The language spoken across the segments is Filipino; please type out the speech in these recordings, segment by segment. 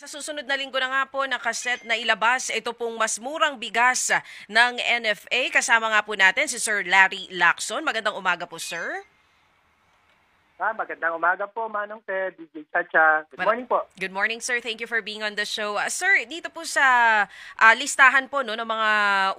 Sa susunod na linggo na nga po nakaset na ilabas ito pong mas murang bigas ng NFA. Kasama nga po natin si Sir Larry Lacson. Magandang umaga po, sir. Magandang umaga po, Manong Ted, DJ Chacha. Good Mar- morning po. Good morning, sir. Thank you for being on the show. Sir, dito po sa listahan po no, ng mga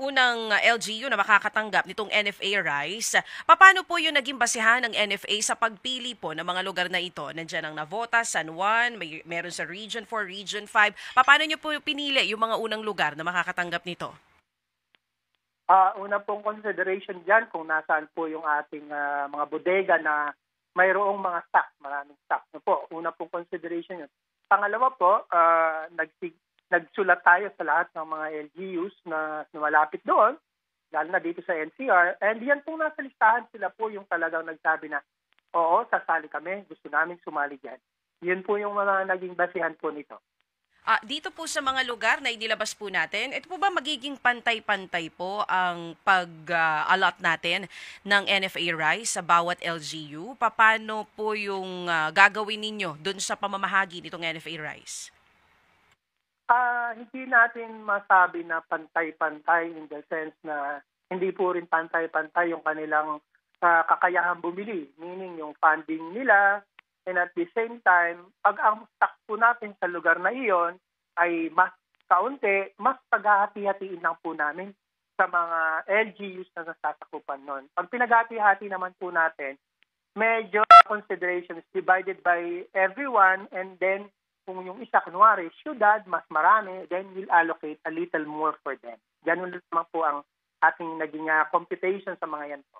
unang LGU na makakatanggap nitong NFA rice, paano po yung naging basihan ng NFA sa pagpili po ng mga lugar na ito? Nandiyan ang Navotas, San Juan, meron sa Region 4, Region 5. Paano nyo po pinili yung mga unang lugar na makakatanggap nito? Una pong consideration dyan kung nasaan po yung ating mga bodega na mayroong mga stock, maraming stock. No po, una pong consideration yun. Pangalawa po, nagsulat tayo sa lahat ng mga LGUs na malapit doon, lalo na dito sa NCR. And yan pong nasa listahan, sila po yung talagang nagsabi na, oo, sasali kami, gusto namin sumali dyan. Yun po yung mga naging basihan po nito. Dito po sa mga lugar na inilabas po natin, ito po ba magiging pantay-pantay po ang pag-allot natin ng NFA rice sa bawat LGU? Paano po yung gagawin ninyo dun sa pamamahagi nitong NFA rice? Hindi natin masabi na pantay-pantay in the sense na hindi po rin pantay-pantay yung kanilang kakayahang bumili. Meaning yung funding nila, and at the same time, pag ang stock po natin sa lugar na iyon ay mas kaunti, mas paghahati-hatiin lang po namin sa mga LGUs na nasasakupan nun. Pag pinaghati-hati naman po natin, medyo consideration is divided by everyone, and then kung yung isa, kunwari, syudad, mas marami, then we'll allocate a little more for them. Ganun naman po ang ating naging computation sa mga yan po.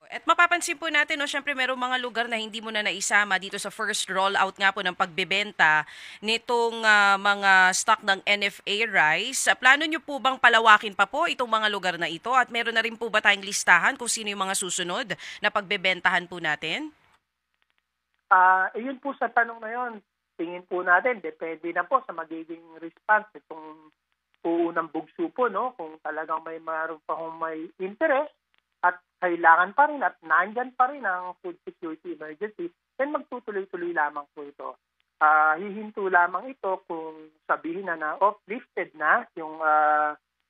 At mapapansin po natin, no, syempre merong mga lugar na hindi mo na naisama dito sa first rollout nga po ng pagbebenta nitong mga stock ng NFA rice. Plano nyo po bang palawakin pa po itong mga lugar na ito? At meron na rin po ba tayong listahan kung sino yung mga susunod na pagbebentahan po natin? Yun po sa tanong na yun, tingin po natin, depende na po sa magiging response itong unang bugso po, no? Kung talagang maroon pa kung may interest, at kailangan pa rin at nandyan pa rin ang food security emergency, then magtutuloy-tuloy lamang po ito. Hihinto lamang ito kung sabihin na lifted na yung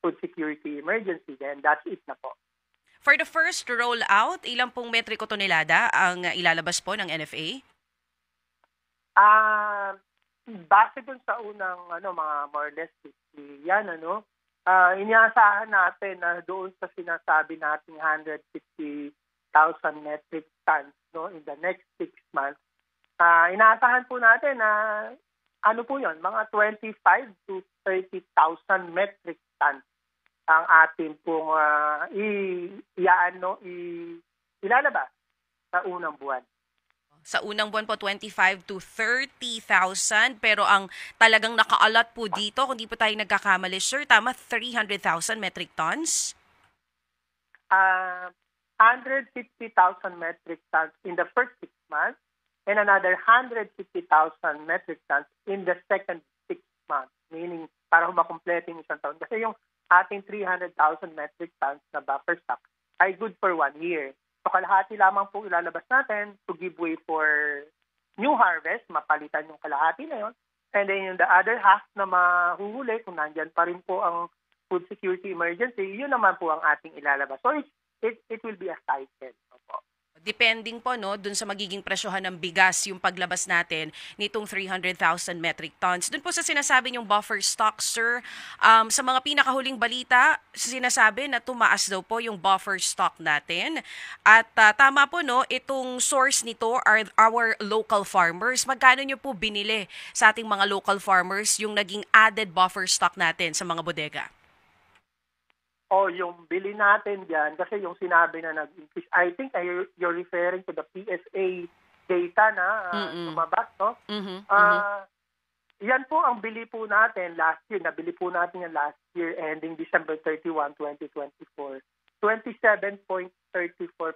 food security emergency, then that's it na po. For the first rollout, ilang pong metriko tonelada ang ilalabas po ng NFA? Base dun sa unang mga more or less 50 yan, inaasahan natin na doon sa sinasabi nating 150,000 metric tons in the next 6 months, inaasahan po natin na po yon, mga 25 to 30,000 metric tons ang ating pong ilalabas sa unang buwan. Sa unang buwan po, 25 to 30,000. Pero ang talagang nakaalat po dito, kung di po tayo nagkakamali, sir, tama, 300,000 metric tons? 150,000 metric tons in the first 6 months and another 150,000 metric tons in the second 6 months. Meaning, para makumpleto yung isang taon. Kasi yung ating 300,000 metric tons na buffer stock ay good for 1 year. So kalahati lamang po ilalabas natin to give way for new harvest, mapalitan yung kalahati na yon. And then yung the other half na mahuhuli, kung nandyan pa rin po ang food security emergency, yun naman po ang ating ilalabas. So it will be a cycle. Opo. Depending po no dun sa magiging presyohan ng bigas yung paglabas natin nitong 300,000 metric tons. Dun po sa sinasabi yung buffer stock, sir, sa mga pinakahuling balita, sinasabi na tumaas daw po yung buffer stock natin. At tama po no, itong source nito are our local farmers. Magkano nyo po binili sa ating mga local farmers yung naging added buffer stock natin sa mga bodega? Yung bili natin diyan kasi yung sinabi na nag-increase, I think you're referring to the PSA data na lumabas, no? Yan po ang bili po natin last year. Nabili po natin yan last year ending December 31, 2024. 27.34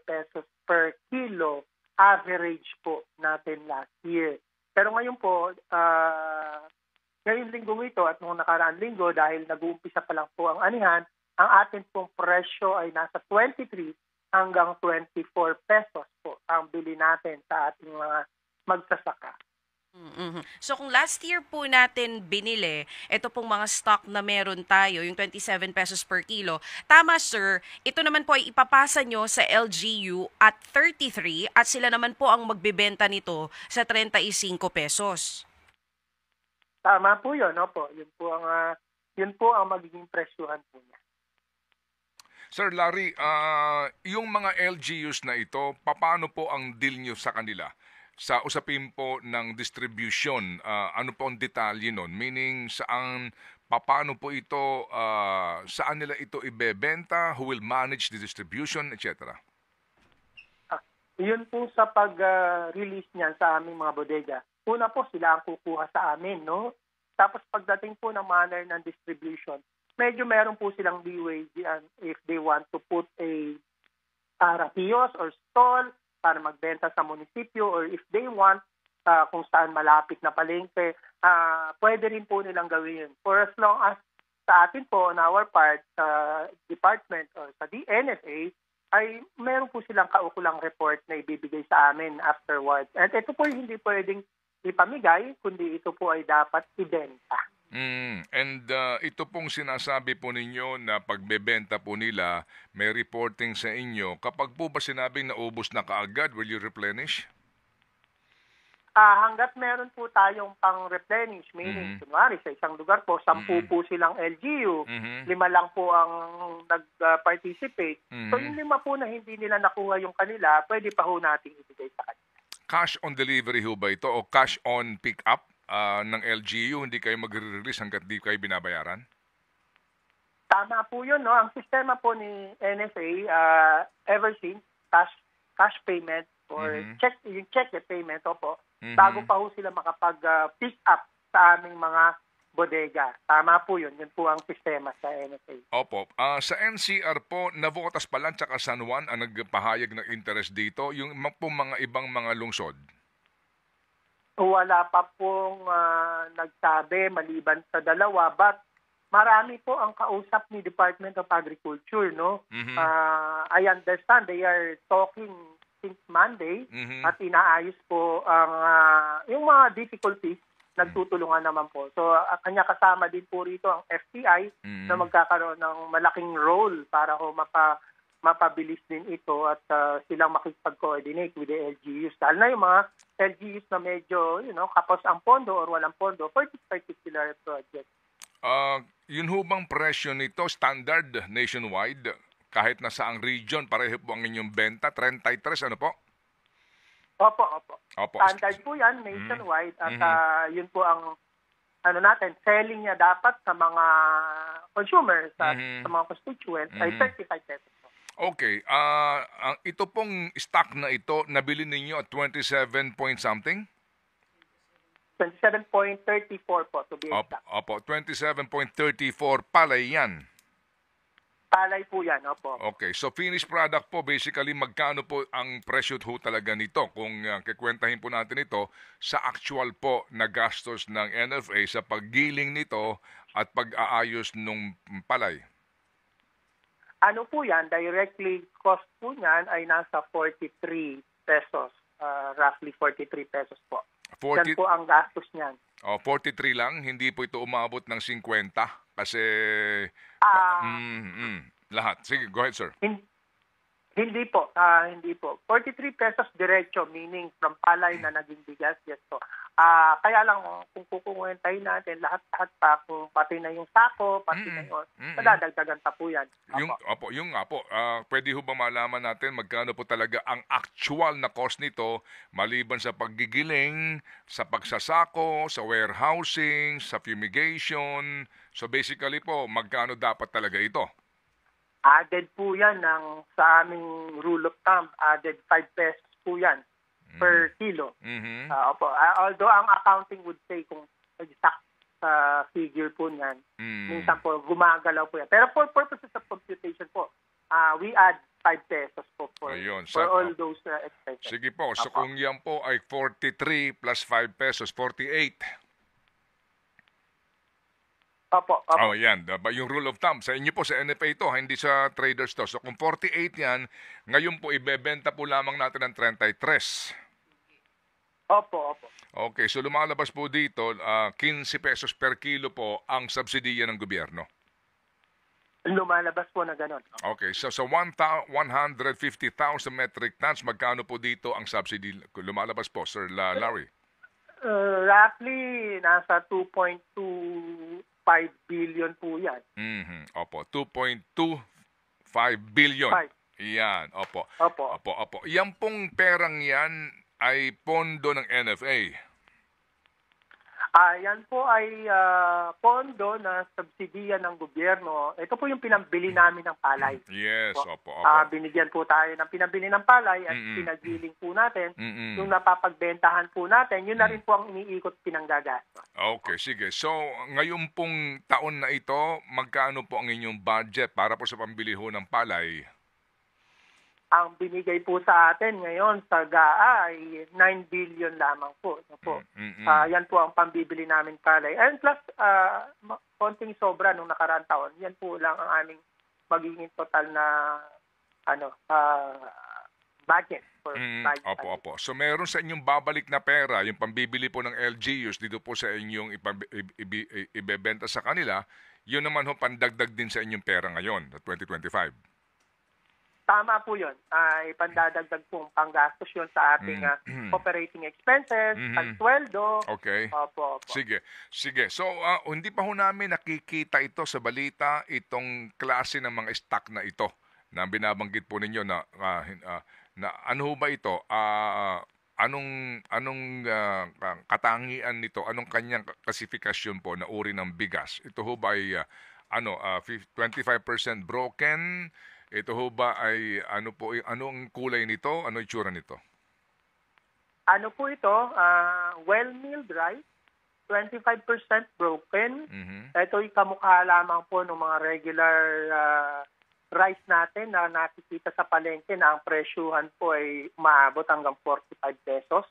pesos per kilo average po natin last year. Pero ngayon po, ngayong linggo ito at noong nakaraan linggo, dahil nag-uumpisa pa lang po ang anihan, ang ating pong presyo ay nasa 23 hanggang 24 pesos po ang bili natin sa ating mga magsasaka. Mhm. So kung last year po natin binili, ito pong mga stock na meron tayo, yung 27 pesos per kilo, tama sir, ito naman po ay ipapasa nyo sa LGU at 33 at sila naman po ang magbebenta nito sa 35 pesos. Tama po yun, opo. Yun po ang magiging presyuhan po niya. Sir Larry, yung mga LGUs na ito, paano po ang deal nyo sa kanila? Sa usapin po ng distribution, ano po ang detalye nun? Meaning, paano po ito, saan nila ito ibebenta, who will manage the distribution, etc.? Yun po sa pag-release niyan sa aming mga bodega. Una po, sila ang kukuha sa amin, no? Tapos pagdating po ng manner ng distribution, medyo meron po silang leeway if they want to put a kiosk or stall para magbenta sa munisipyo, or if they want kung saan malapit na palengke, pwede rin po nilang gawin yun. For as long as sa atin po, on our part, sa department or sa DNFA, ay meron po silang kaukulang report na ibibigay sa amin afterwards. At ito po hindi pwedeng ipamigay, kundi ito po ay dapat ibenta. And ito pong sinasabi po ninyo na pagbebenta po nila, may reporting sa inyo. Kapag po ba sinabing naubos na kaagad, will you replenish? Hanggat meron po tayong pang-replenish, meaning, kunwari, sa isang lugar po, 10 po silang LGU, 5 lang po ang nag-participate. So, yung 5 po na hindi nila nakuha yung kanila, pwede pa ho natin ibigay sa kanila. Cash on delivery ho ba ito o cash on pick-up ng LGU? Hindi kayo mag-release hanggat di kayo binabayaran? Tama po yun, no? Ang sistema po ni NSA, ever since, cash payment or yung check payment, opo, bago pa ho sila makapag-pick up sa aming mga bodega. Tama po yun. Yun po ang sistema sa NSA. Opo. Sa NCR po, Navotas pa lang tsaka San Juan ang nagpahayag ng interest dito. Yung po mga ibang mga lungsod? Wala pa pong nagsabi maliban sa dalawa, but marami po ang kausap ni Department of Agriculture, no? I understand they are talking since Monday at inaayos po ang yung mga difficulties, nagtutulungan naman po. So kanya kasama din po rito ang FTI na magkakaroon ng malaking role para ho mapabilis din ito at silang makipag-coordinate with the LGUs. Dahil na yung mga LGUs na medyo, kapos ang pondo or walang pondo for this particular project. Yun ho bang presyo nito, standard nationwide? Kahit na saang region, pareho po ang inyong benta, 33, ano po? Opo. Opo. Standard po yan, nationwide. At yun po ang selling niya dapat sa mga consumers at sa mga constituents ay 35 pesos. Okay. Ito pong stock na ito, nabili ninyo at 27 point something? 27.34 po to be exact. Opo, 27.34 palay yan. Palay po yan, opo. Okay, so finished product po, basically magkano po ang presyo ho talaga nito? Kung kikwentahin po natin ito sa actual po na gastos ng NFA sa paggiling nito at pag-aayos ng palay. Ano po yan, directly cost po niyan ay nasa 43 pesos. Roughly 43 pesos po. Yan po ang gastos niyan. 43 lang, hindi po ito umabot ng 50 kasi lahat. Sige, go ahead, sir. Hindi po. 43 pesos diretso, meaning from palay na naging bigas. Yes po. Kaya lang, kung kukuwentahin natin, lahat-lahat pa, kung pati na yung sako, pati na yung, madadagdagan pa po yan. Yung pwede ho ba malaman natin magkano po talaga ang actual na cost nito maliban sa paggigiling, sa pagsasako, sa warehousing, sa fumigation. So basically po, magkano dapat talaga ito? Added po yan sa aming rule of thumb, added 5 pesos po yan per kilo. Although ang accounting would say kung exact figure po niyan, minsan po gumagalaw po yan. Pero for purposes of computation po, we add 5 pesos po for all those expenses. Sige po, so kung yan po ay 43 plus 5 pesos, 48. Opo. Yan. Yung rule of thumb, sa inyo po, sa NFA ito, hindi sa traders to. So kung 48 yan, ngayon po ibebenta po lamang natin ng 33. Opo, opo. Okay, so lumalabas po dito, 15 pesos per kilo po ang subsidiya ng gobyerno. Lumalabas po na gano'n. Okay, so sa 150,000 metric tons, magkano po dito ang subsidy lumalabas po, Sir Larry? Roughly, nasa 2.25 billion po yan. Opo, 2.25 billion. Five. Yan, opo. Opo. Opo. Yan pong perang yan ay pondo ng NFA. Yan po ay pondo na subsidiya ng gobyerno. Ito po yung pinambili namin ng palay. Yes, opo. Binigyan po tayo ng pinambili ng palay at pinagiling po natin. Yung napapagbentahan po natin, yun na rin po ang iniikot pinanggagastos. Okay, sige. So, ngayon pong taon na ito, magkano po ang inyong budget para po sa pambili ho ng palay? Ang binigay po sa atin ngayon sa GAA ay 9 billion lamang po. Yan po ang pambibili namin palay. And plus, konting sobra nung nakaraang taon. Yan po lang ang aming magiging total na budget for palay. Opo. So, meron sa inyong babalik na pera, yung pambibili po ng LGUs dito po sa inyong ibebenta sa kanila, yun naman ho pandagdag din sa inyong pera ngayon, 2025. Tama po yun. Ipandadagdag pong panggastos yun sa ating operating expenses at sweldo. Okay. Opo. Sige. So, hindi pa ho namin nakikita ito sa balita, itong klase ng mga stock na ito na binabanggit po ninyo na ano ho ba ito? Anong katangian nito? Anong kanyang klasifikasyon po na uri ng bigas? Ito ho ba ay 25% broken? Ito ho ba ay anong kulay nito? Ano itsura nito? Ano po ito? Well-milled rice, 25% broken. Ito'y kamukha lamang po ng mga regular rice natin na nakikita sa palengke na ang presyuhan po ay maabot hanggang 45 pesos.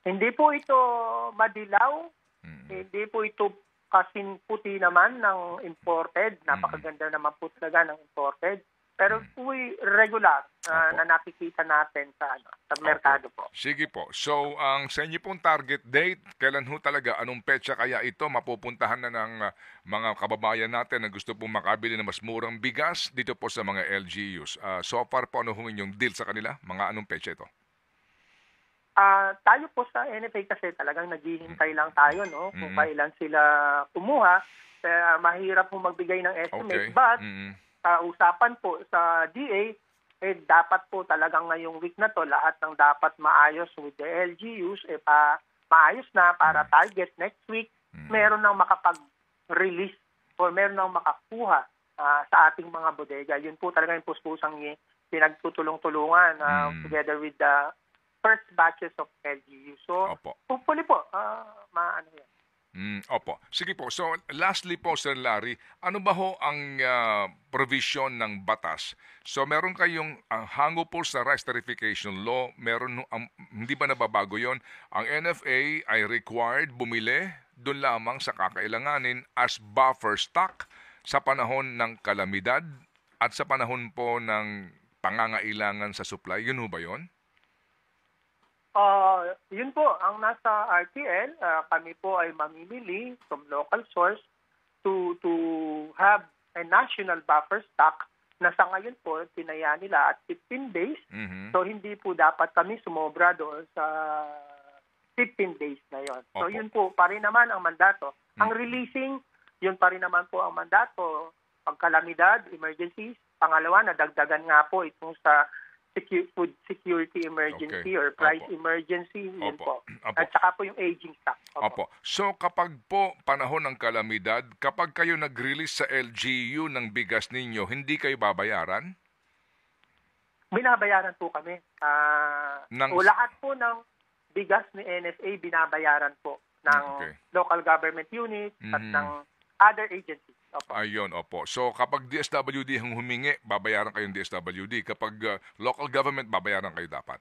Hindi po ito madilaw. Hindi po ito kasing puti naman ng imported. Napakaganda naman po talaga ng imported. Pero po'y regular na nakikita natin sa merkado po. Sige po. So, ang sa inyo pong target date, kailan ho talaga, anong petsa kaya ito mapupuntahan na ng mga kababayan natin na gusto pong makabili ng mas murang bigas dito po sa mga LGUs? So far po, ano ho inyong deal sa kanila? Mga anong petsa ito? Tayo po sa NFA kasi talagang naghihintay lang tayo, no? Kung kailan sila kumuha. Mahirap po magbigay ng estimate. But, usapan po sa DA, dapat po talagang ngayong week na to, lahat ng dapat maayos with the LGUs, maayos na para target next week, meron nang makapag-release or meron nang makakuha sa ating mga bodega. Yun po talaga yung puspusang pinagtutulong-tulungan together with the first batches of LGU. So, hopefully po, maano yan. Opo. Sige po. So, lastly po, Sir Larry, ano ba ho ang provision ng batas? So, meron kayong hango po sa rice tarification law, hindi ba nababago yon? Ang NFA ay required bumili doon lamang sa kakailanganin as buffer stock sa panahon ng kalamidad at sa panahon po ng pangangailangan sa supply. Yun ho ba yun? Yun po, ang nasa RTL, kami po ay mamimili from local source to have a national buffer stock na sa ngayon po, tinaya nila at 15 days. So, hindi po dapat kami sumobra doon sa 15 days na yon. So, yun po pa rin naman ang mandato. Ang releasing, yun pa rin naman po ang mandato. Pagkalamidad, emergencies. Pangalawa, nadagdagan nga po itong sa food security emergency or price emergency. Yun po. At saka po yung aging stock. Opo. So kapag po panahon ng kalamidad, kapag kayo nag-release sa LGU ng bigas ninyo, hindi kayo babayaran? Binabayaran po kami. Lahat po ng bigas ni NFA binabayaran po ng local government units at ng other agencies. Ayun, opo. So, kapag DSWD ang humingi, babayaran kayong DSWD. Kapag local government, babayaran kayo dapat.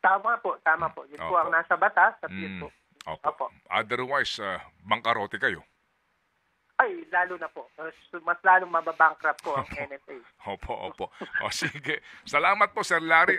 Tama po. Yun po ang nasa batas at yun po. Opo. Otherwise, bangkarote kayo. Ay, lalo na po. Mas lalong mababankrupt po ang NFA. Opo. O sige. Salamat po, Sir Larry.